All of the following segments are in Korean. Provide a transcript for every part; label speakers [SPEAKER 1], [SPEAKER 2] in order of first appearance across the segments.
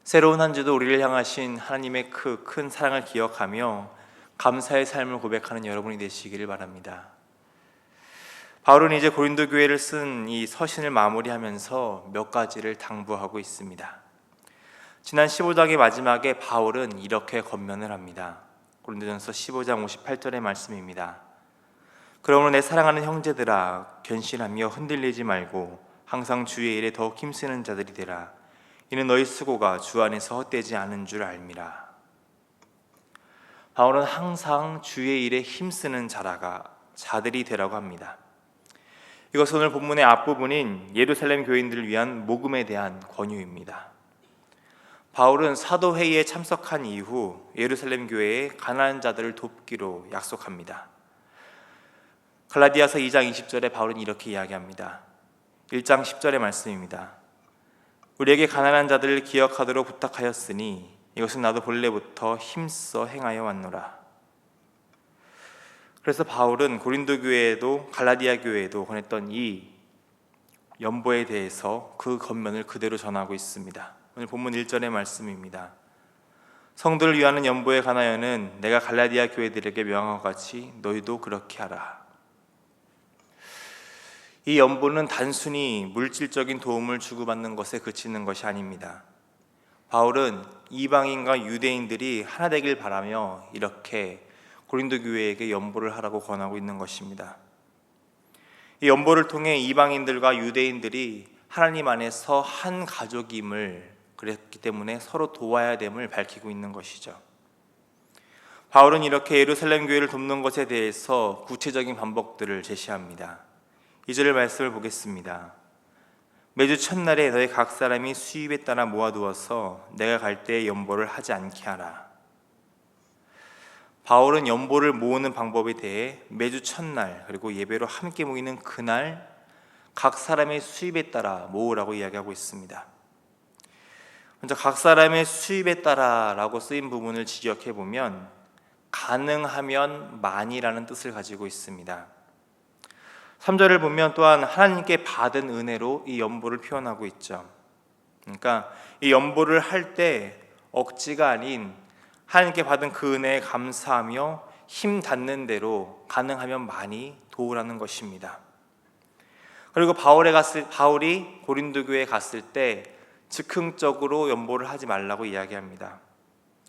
[SPEAKER 1] 새로운 한 주도 우리를 향하신 하나님의 그 큰 사랑을 기억하며 감사의 삶을 고백하는 여러분이 되시기를 바랍니다. 바울은 이제 고린도 교회를 쓴 이 서신을 마무리하면서 몇 가지를 당부하고 있습니다. 지난 15장의 마지막에 바울은 이렇게 권면을 합니다. 고린도전서 15장 58절의 말씀입니다. 그러므로 내 사랑하는 형제들아, 견실하며 흔들리지 말고 항상 주의 일에 더욱 힘쓰는 자들이 되라. 이는 너희 수고가 주 안에서 헛되지 않은 줄 알미라. 바울은 항상 주의 일에 힘쓰는 자들이 되라고 합니다. 이것은 오늘 본문의 앞부분인 예루살렘 교인들을 위한 모금에 대한 권유입니다. 바울은 사도회의에 참석한 이후 예루살렘 교회에 가난한 자들을 돕기로 약속합니다. 갈라디아서 2장 20절에 바울은 이렇게 이야기합니다. 1장 10절의 말씀입니다. 우리에게 가난한 자들을 기억하도록 부탁하였으니 이것은 나도 본래부터 힘써 행하여 왔노라. 그래서 바울은 고린도 교회에도 갈라디아 교회에도 권했던 이 연보에 대해서 그 권면을 그대로 전하고 있습니다. 오늘 본문 1절의 말씀입니다. 성도를 위하는 연보에 관하여는 내가 갈라디아 교회들에게 명한 것 같이 너희도 그렇게 하라. 이 연보는 단순히 물질적인 도움을 주고받는 것에 그치는 것이 아닙니다. 바울은 이방인과 유대인들이 하나 되길 바라며 이렇게 고린도 교회에게 연보를 하라고 권하고 있는 것입니다. 이 연보를 통해 이방인들과 유대인들이 하나님 안에서 한 가족임을, 그랬기 때문에 서로 도와야 됨을 밝히고 있는 것이죠. 바울은 이렇게 예루살렘 교회를 돕는 것에 대해서 구체적인 방법들을 제시합니다. 2절 말씀을 보겠습니다. 매주 첫날에 너희 각 사람이 수입에 따라 모아두어서 내가 갈 때에 연보를 하지 않게 하라. 바울은 연보를 모으는 방법에 대해 매주 첫날 그리고 예배로 함께 모이는 그날 각 사람의 수입에 따라 모으라고 이야기하고 있습니다. 먼저 각 사람의 수입에 따라라고 쓰인 부분을 지적해 보면 가능하면 많이라는 뜻을 가지고 있습니다. 3절을 보면 또한 하나님께 받은 은혜로 이 연보를 표현하고 있죠. 그러니까 이 연보를 할 때 억지가 아닌 하나님께 받은 그 은혜에 감사하며 힘 닿는 대로 가능하면 많이 도우라는 것입니다. 그리고 바울이 고린도 교회에 갔을 때 즉흥적으로 연보를 하지 말라고 이야기합니다.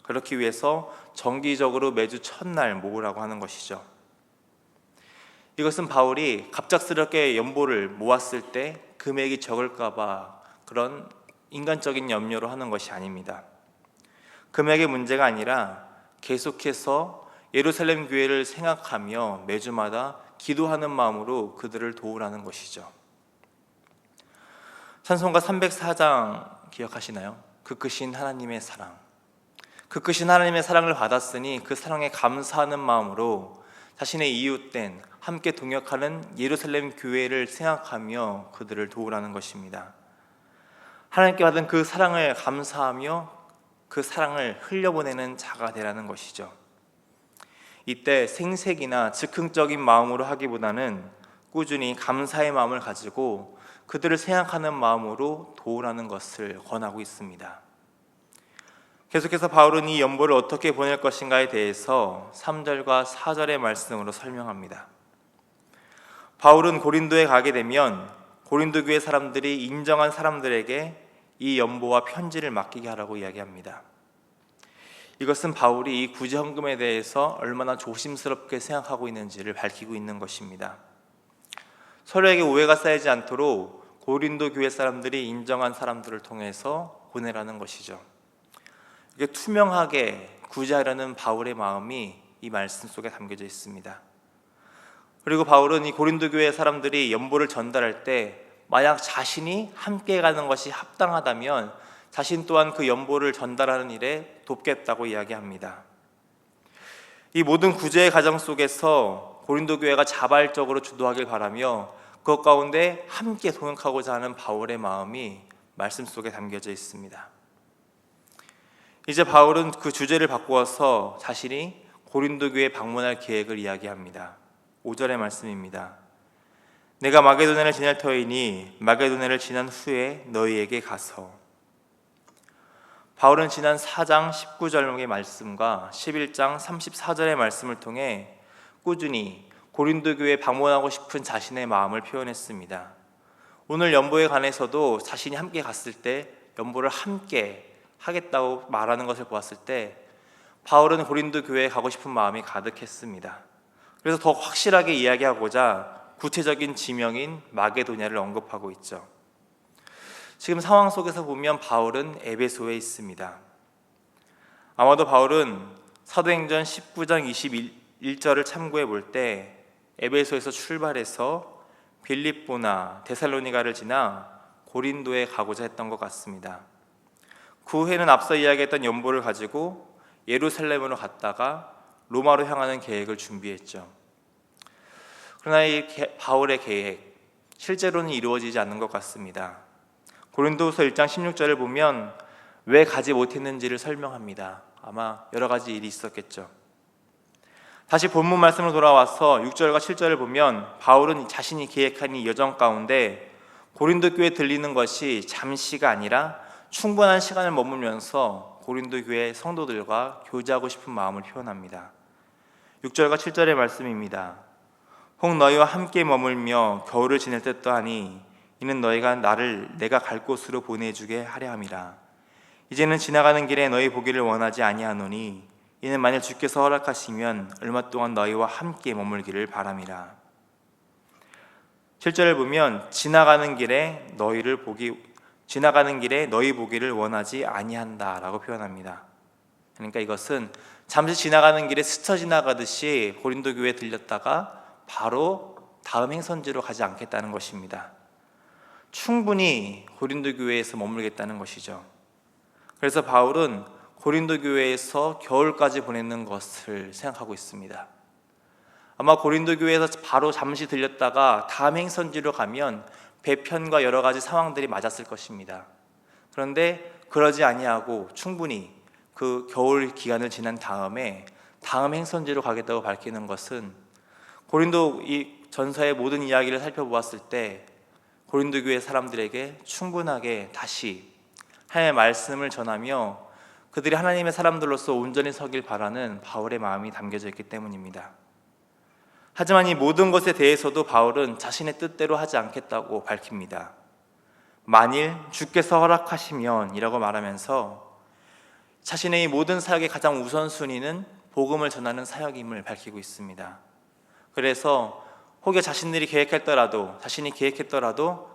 [SPEAKER 1] 그렇기 위해서 정기적으로 매주 첫날 모으라고 하는 것이죠. 이것은 바울이 갑작스럽게 연보를 모았을 때 금액이 적을까 봐 그런 인간적인 염려로 하는 것이 아닙니다. 금액의 문제가 아니라 계속해서 예루살렘 교회를 생각하며 매주마다 기도하는 마음으로 그들을 도우라는 것이죠. 찬송가 304장 기억하시나요? 그 크신 하나님의 사랑. 그 크신 하나님의 사랑을 받았으니 그 사랑에 감사하는 마음으로 자신의 이웃된 함께 동역하는 예루살렘 교회를 생각하며 그들을 도우라는 것입니다. 하나님께 받은 그 사랑을 감사하며 그 사랑을 흘려보내는 자가 되라는 것이죠. 이때 생색이나 즉흥적인 마음으로 하기보다는 꾸준히 감사의 마음을 가지고 그들을 생각하는 마음으로 도우라는 것을 권하고 있습니다. 계속해서 바울은 이 연보를 어떻게 보낼 것인가에 대해서 3절과 4절의 말씀으로 설명합니다. 바울은 고린도에 가게 되면 고린도 교회 사람들이 인정한 사람들에게 이 연보와 편지를 맡기게 하라고 이야기합니다. 이것은 바울이 이 구제헌금에 대해서 얼마나 조심스럽게 생각하고 있는지를 밝히고 있는 것입니다. 서로에게 오해가 쌓이지 않도록 고린도 교회 사람들이 인정한 사람들을 통해서 보내라는 것이죠. 이게 투명하게 구제하려는 바울의 마음이 이 말씀 속에 담겨져 있습니다. 그리고 바울은 이 고린도 교회 사람들이 연보를 전달할 때 만약 자신이 함께 가는 것이 합당하다면 자신 또한 그 연보를 전달하는 일에 돕겠다고 이야기합니다. 이 모든 구제의 과정 속에서 고린도 교회가 자발적으로 주도하길 바라며 그 가운데 함께 동역하고자 하는 바울의 마음이 말씀 속에 담겨져 있습니다. 이제 바울은 그 주제를 바꾸어서 자신이 고린도 교회에 방문할 계획을 이야기합니다. 5절의 말씀입니다. 내가 마게도냐를 지날 터이니 마게도냐를 지난 후에 너희에게 가서. 바울은 지난 4장 19절의 말씀과 11장 34절의 말씀을 통해 꾸준히 고린도 교회에 방문하고 싶은 자신의 마음을 표현했습니다. 오늘 연보에 관해서도 자신이 함께 갔을 때 연보를 함께 하겠다고 말하는 것을 보았을 때 바울은 고린도 교회에 가고 싶은 마음이 가득했습니다. 그래서 더 확실하게 이야기하고자 구체적인 지명인 마게도냐를 언급하고 있죠. 지금 상황 속에서 보면 바울은 에베소에 있습니다. 아마도 바울은 사도행전 19장 21절을 참고해 볼 때 에베소에서 출발해서 빌립보나 데살로니가를 지나 고린도에 가고자 했던 것 같습니다. 그 후에는 앞서 이야기했던 연보를 가지고 예루살렘으로 갔다가 로마로 향하는 계획을 준비했죠. 그러나 이 바울의 계획 실제로는 이루어지지 않는 것 같습니다. 고린도후서 1장 16절을 보면 왜 가지 못했는지를 설명합니다. 아마 여러 가지 일이 있었겠죠. 다시 본문 말씀으로 돌아와서 6절과 7절을 보면 바울은 자신이 계획한 이 여정 가운데 고린도 교회에 들리는 것이 잠시가 아니라 충분한 시간을 머물면서 고린도 교회 성도들과 교제하고 싶은 마음을 표현합니다. 6절과 7절의 말씀입니다. 혹 너희와 함께 머물며 겨울을 지낼 듯도 하니 이는 너희가 나를 내가 갈 곳으로 보내주게 하려 함이라. 이제는 지나가는 길에 너희 보기를 원하지 아니하노니 이는 만일 주께서 허락하시면 얼마 동안 너희와 함께 머물기를 바람이라. 7절을 보면 지나가는 길에 너희 보기를 원하지 아니한다라고 표현합니다. 그러니까 이것은 잠시 지나가는 길에 스쳐 지나가듯이 고린도 교회에 들렸다가 바로 다음 행선지로 가지 않겠다는 것입니다. 충분히 고린도 교회에서 머물겠다는 것이죠. 그래서 바울은 고린도 교회에서 겨울까지 보내는 것을 생각하고 있습니다. 아마 고린도 교회에서 바로 잠시 들렸다가 다음 행선지로 가면 배편과 여러 가지 상황들이 맞았을 것입니다. 그런데 그러지 아니하고 충분히 그 겨울 기간을 지난 다음에 다음 행선지로 가겠다고 밝히는 것은 고린도 이 전서의 모든 이야기를 살펴보았을 때 고린도 교회 사람들에게 충분하게 다시 하나님의 말씀을 전하며 그들이 하나님의 사람들로서 온전히 서길 바라는 바울의 마음이 담겨져 있기 때문입니다. 하지만 이 모든 것에 대해서도 바울은 자신의 뜻대로 하지 않겠다고 밝힙니다. 만일 주께서 허락하시면 이라고 말하면서 자신의 이 모든 사역의 가장 우선순위는 복음을 전하는 사역임을 밝히고 있습니다. 그래서 혹여 자신이 계획했더라도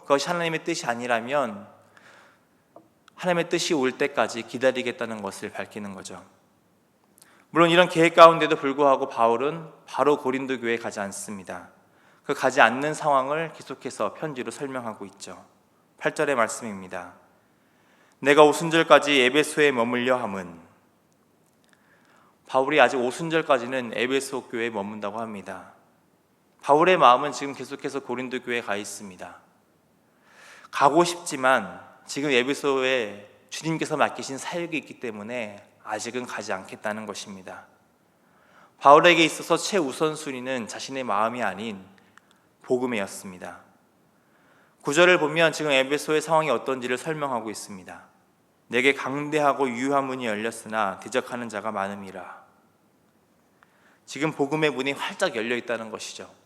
[SPEAKER 1] 그것이 하나님의 뜻이 아니라면 하나님의 뜻이 올 때까지 기다리겠다는 것을 밝히는 거죠. 물론 이런 계획 가운데도 불구하고 바울은 바로 고린도 교회에 가지 않습니다. 그 가지 않는 상황을 계속해서 편지로 설명하고 있죠. 8절의 말씀입니다. 내가 오순절까지 에베소에 머물려 함은, 바울이 아직 오순절까지는 에베소 교회에 머문다고 합니다. 바울의 마음은 지금 계속해서 고린도 교회에 가 있습니다. 가고 싶지만 지금 에베소에 주님께서 맡기신 사역이 있기 때문에 아직은 가지 않겠다는 것입니다. 바울에게 있어서 최우선순위는 자신의 마음이 아닌 복음이었습니다. 9절을 보면 지금 에베소의 상황이 어떤지를 설명하고 있습니다. 내게 강대하고 유효한 문이 열렸으나 대적하는 자가 많음이라. 지금 복음의 문이 활짝 열려 있다는 것이죠.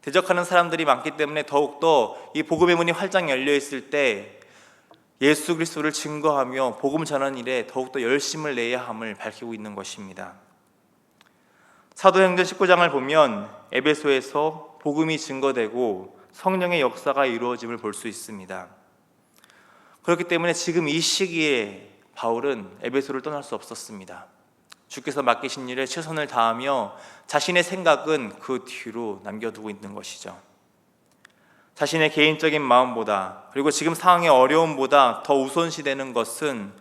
[SPEAKER 1] 대적하는 사람들이 많기 때문에 더욱더 이 복음의 문이 활짝 열려 있을 때 예수 그리스도를 증거하며 복음 전하는 일에 더욱더 열심을 내야 함을 밝히고 있는 것입니다. 사도행전 19장을 보면 에베소에서 복음이 증거되고 성령의 역사가 이루어짐을 볼 수 있습니다. 그렇기 때문에 지금 이 시기에 바울은 에베소를 떠날 수 없었습니다. 주께서 맡기신 일에 최선을 다하며 자신의 생각은 그 뒤로 남겨두고 있는 것이죠. 자신의 개인적인 마음보다, 그리고 지금 상황의 어려움보다 더 우선시되는 것은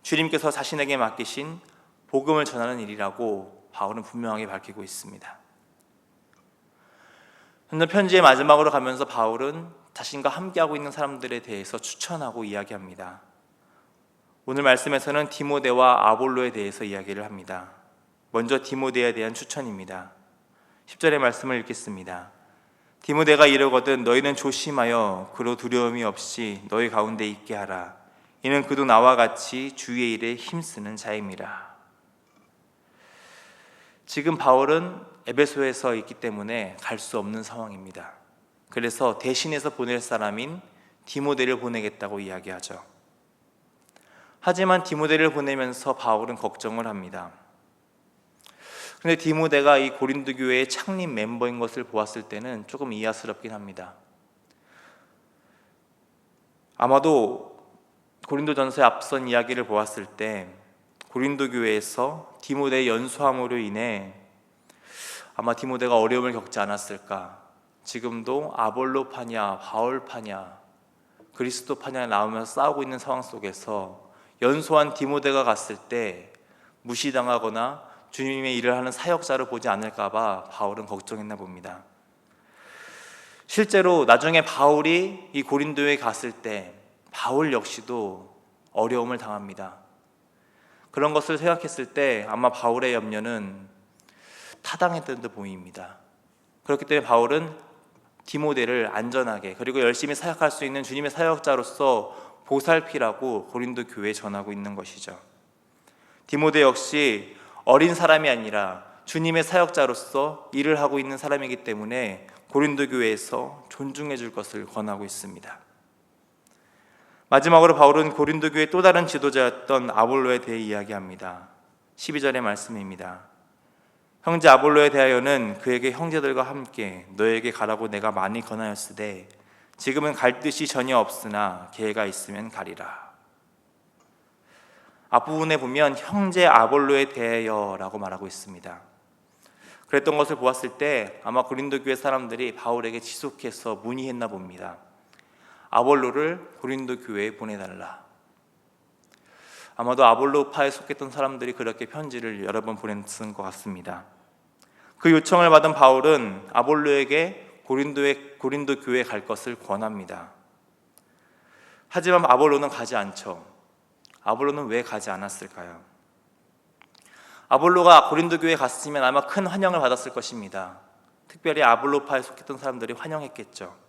[SPEAKER 1] 주님께서 자신에게 맡기신 복음을 전하는 일이라고 바울은 분명하게 밝히고 있습니다. 오늘 편지의 마지막으로 가면서 바울은 자신과 함께하고 있는 사람들에 대해서 추천하고 이야기합니다. 오늘 말씀에서는 디모데와 아볼로에 대해서 이야기를 합니다. 먼저 디모데에 대한 추천입니다. 10절의 말씀을 읽겠습니다. 디모데가 이르거든 너희는 조심하여 그로 두려움이 없이 너희 가운데 있게 하라. 이는 그도 나와 같이 주의 일에 힘쓰는 자임이라. 지금 바울은 에베소에서 있기 때문에 갈 수 없는 상황입니다. 그래서 대신해서 보낼 사람인 디모데를 보내겠다고 이야기하죠. 하지만 디모데를 보내면서 바울은 걱정을 합니다. 그런데 디모데가 이 고린도 교회의 창립 멤버인 것을 보았을 때는 조금 이하스럽긴 합니다. 아마도 고린도전서의 앞선 이야기를 보았을 때 고린도 교회에서 디모데의 연소함으로 인해 아마 디모데가 어려움을 겪지 않았을까. 지금도 아볼로파냐 바울파냐 그리스도파냐 나오면서 싸우고 있는 상황 속에서 연소한 디모데가 갔을 때 무시당하거나 주님의 일을 하는 사역자로 보지 않을까 봐 바울은 걱정했나 봅니다. 실제로 나중에 바울이 이 고린도에 갔을 때 바울 역시도 어려움을 당합니다. 그런 것을 생각했을 때 아마 바울의 염려는 타당했던 듯 보입니다. 그렇기 때문에 바울은 디모데를 안전하게 그리고 열심히 사역할 수 있는 주님의 사역자로서 보살피라고 고린도 교회에 전하고 있는 것이죠. 디모데 역시 어린 사람이 아니라 주님의 사역자로서 일을 하고 있는 사람이기 때문에 고린도 교회에서 존중해 줄 것을 권하고 있습니다. 마지막으로 바울은 고린도 교회의 또 다른 지도자였던 아볼로에 대해 이야기합니다. 12절의 말씀입니다. 형제 아볼로에 대하여는 그에게 형제들과 함께 너에게 가라고 내가 많이 권하였으되 지금은 갈 뜻이 전혀 없으나 기회가 있으면 가리라. 앞부분에 보면 형제 아볼로에 대하여라고 말하고 있습니다. 그랬던 것을 보았을 때 아마 고린도 교회 사람들이 바울에게 지속해서 문의했나 봅니다. 아볼로를 고린도 교회에 보내달라. 아마도 아볼로파에 속했던 사람들이 그렇게 편지를 여러 번 보냈던 것 같습니다. 그 요청을 받은 바울은 아볼로에게 고린도 교회에 갈 것을 권합니다. 하지만 아볼로는 가지 않죠. 아볼로는 왜 가지 않았을까요? 아볼로가 고린도 교회에 갔으면 아마 큰 환영을 받았을 것입니다. 특별히 아볼로파에 속했던 사람들이 환영했겠죠.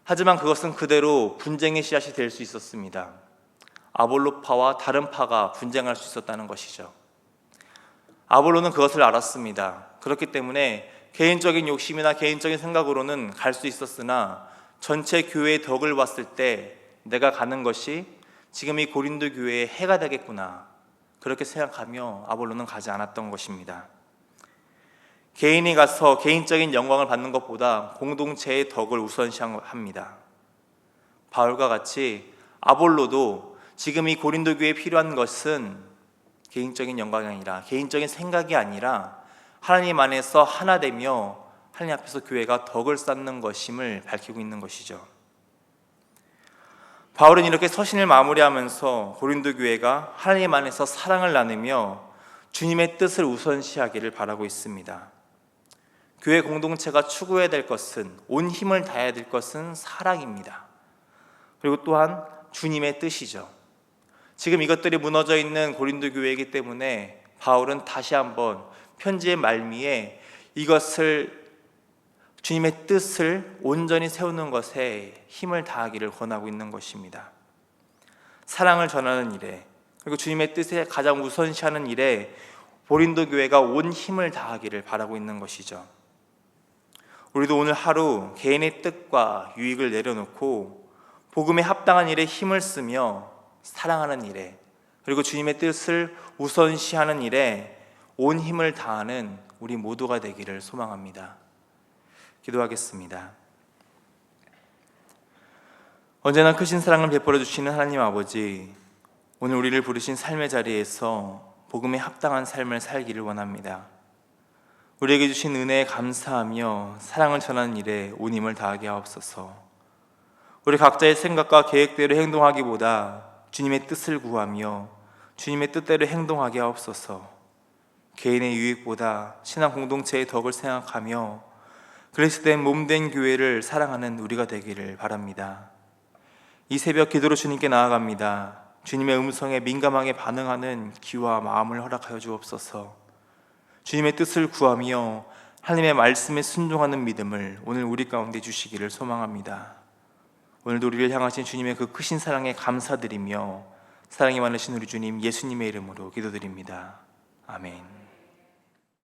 [SPEAKER 1] 하지만 그것은 그대로 분쟁의 씨앗이 될 수 있었습니다. 아볼로파와 다른 파가 분쟁할 수 있었다는 것이죠. 아볼로는 그것을 알았습니다. 그렇기 때문에 개인적인 욕심이나 개인적인 생각으로는 갈 수 있었으나 전체 교회의 덕을 봤을 때 내가 가는 것이 지금 이 고린도 교회에 해가 되겠구나, 그렇게 생각하며 아볼로는 가지 않았던 것입니다. 개인이 가서 개인적인 영광을 받는 것보다 공동체의 덕을 우선시합니다. 바울과 같이 아볼로도 지금 이 고린도 교회에 필요한 것은 개인적인 영광이 아니라, 개인적인 생각이 아니라 하나님 안에서 하나 되며 하나님 앞에서 교회가 덕을 쌓는 것임을 밝히고 있는 것이죠. 바울은 이렇게 서신을 마무리하면서 고린도 교회가 하나님 안에서 사랑을 나누며 주님의 뜻을 우선시하기를 바라고 있습니다. 교회 공동체가 추구해야 될 것은, 온 힘을 다해야 될 것은 사랑입니다. 그리고 또한 주님의 뜻이죠. 지금 이것들이 무너져 있는 고린도 교회이기 때문에 바울은 다시 한번 편지의 말미에 이것을, 주님의 뜻을 온전히 세우는 것에 힘을 다하기를 권하고 있는 것입니다. 사랑을 전하는 일에, 그리고 주님의 뜻에 가장 우선시하는 일에 고린도 교회가 온 힘을 다하기를 바라고 있는 것이죠. 우리도 오늘 하루 개인의 뜻과 유익을 내려놓고 복음에 합당한 일에 힘을 쓰며 사랑하는 일에, 그리고 주님의 뜻을 우선시하는 일에 온 힘을 다하는 우리 모두가 되기를 소망합니다. 기도하겠습니다. 언제나 크신 사랑을 베풀어 주시는 하나님 아버지, 오늘 우리를 부르신 삶의 자리에서 복음에 합당한 삶을 살기를 원합니다. 우리에게 주신 은혜에 감사하며 사랑을 전하는 일에 온 힘을 다하게 하옵소서. 우리 각자의 생각과 계획대로 행동하기보다 주님의 뜻을 구하며 주님의 뜻대로 행동하게 하옵소서. 개인의 유익보다 신앙 공동체의 덕을 생각하며 그리스도의 몸된 교회를 사랑하는 우리가 되기를 바랍니다. 이 새벽 기도로 주님께 나아갑니다. 주님의 음성에 민감하게 반응하는 귀와 마음을 허락하여 주옵소서. 주님의 뜻을 구하며 하나님의 말씀에 순종하는 믿음을 오늘 우리 가운데 주시기를 소망합니다. 오늘도 우리를 향하신 주님의 그 크신 사랑에 감사드리며 사랑이 많으신 우리 주님 예수님의 이름으로 기도드립니다. 아멘.